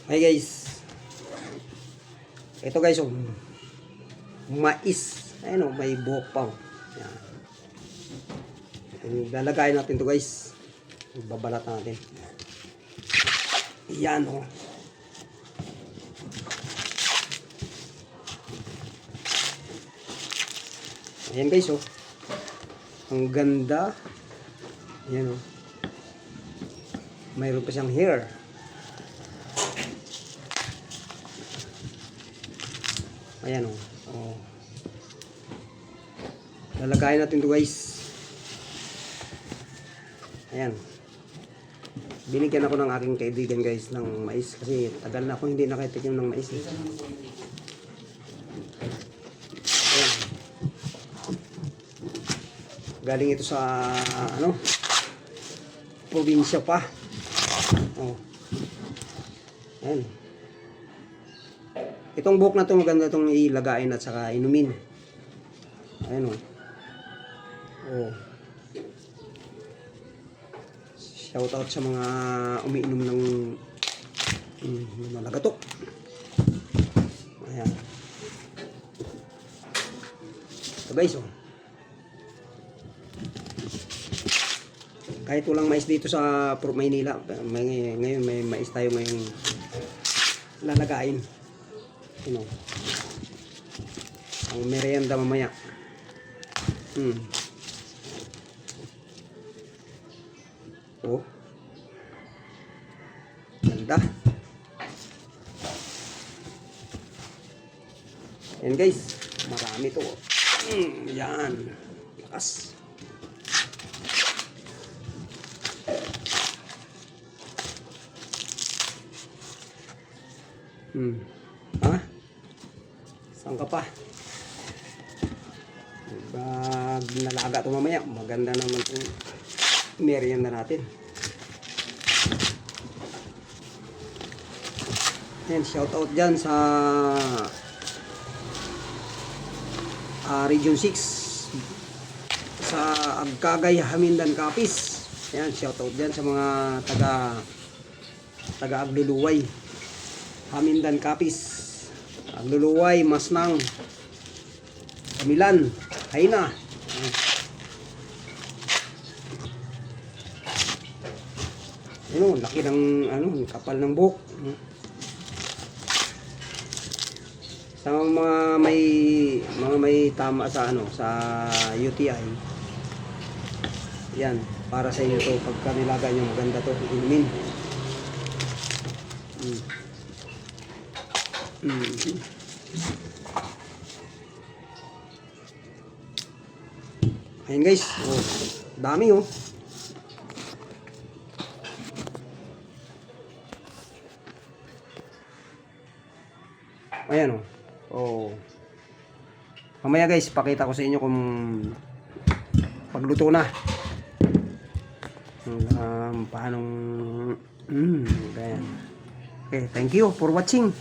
Hi guys. Ito guys, oh, mais. Ayun oh, may buhok pa. Oh. Yan. Lalagayin natin to guys. Babalat natin. Yan oh. Ayan guys oh. Ang ganda. Ayan oh. Mayroon pa siyang hair. Ayan o. Oh. Lalagayin natin ito guys. Ayan. Binigyan ako ng aking kaibigan guys ng mais. Kasi tagal na ako hindi nakatikim ng mais. Ayan. Galing ito sa ano, probinsya pa. Oh. Ayan. Itong buhok na to maganda itong ilagain at saka inumin. Ayan o. Oh. Shout out sa mga umiinom ng nalagatok. Ayan. So guys oh. Kahit walang mais dito sa Maynila, ngayon may mais tayo ngayong lalagain. You know, ang merienda mamaya. Oh. Ganda. Yan guys. Marami to. Yan. Lakas. Ha? Saan ka pa? Pag nalaga ito mamaya, maganda naman itong merienda natin. Ayan, shout out dyan sa Region 6 sa Agkagay, Hamindan, Capiz. Ayan, shout out dyan sa mga taga Agluluway, Hamindan, Capiz, Agluluway, Masnang, Kamilan, Hayna. Ano, laki ng ano, kapal ng buhok. Sa mga may tama sa ano, sa UTI. Yan, para sa inyo to pagka nilaga nyo, maganda to, inumin. Ayan guys, oh, dami oh. Ayan oh. Oh. Mamaya guys, pakita ko sa inyo kung pagluto na. Paanong ganyan. Okay, thank you for watching.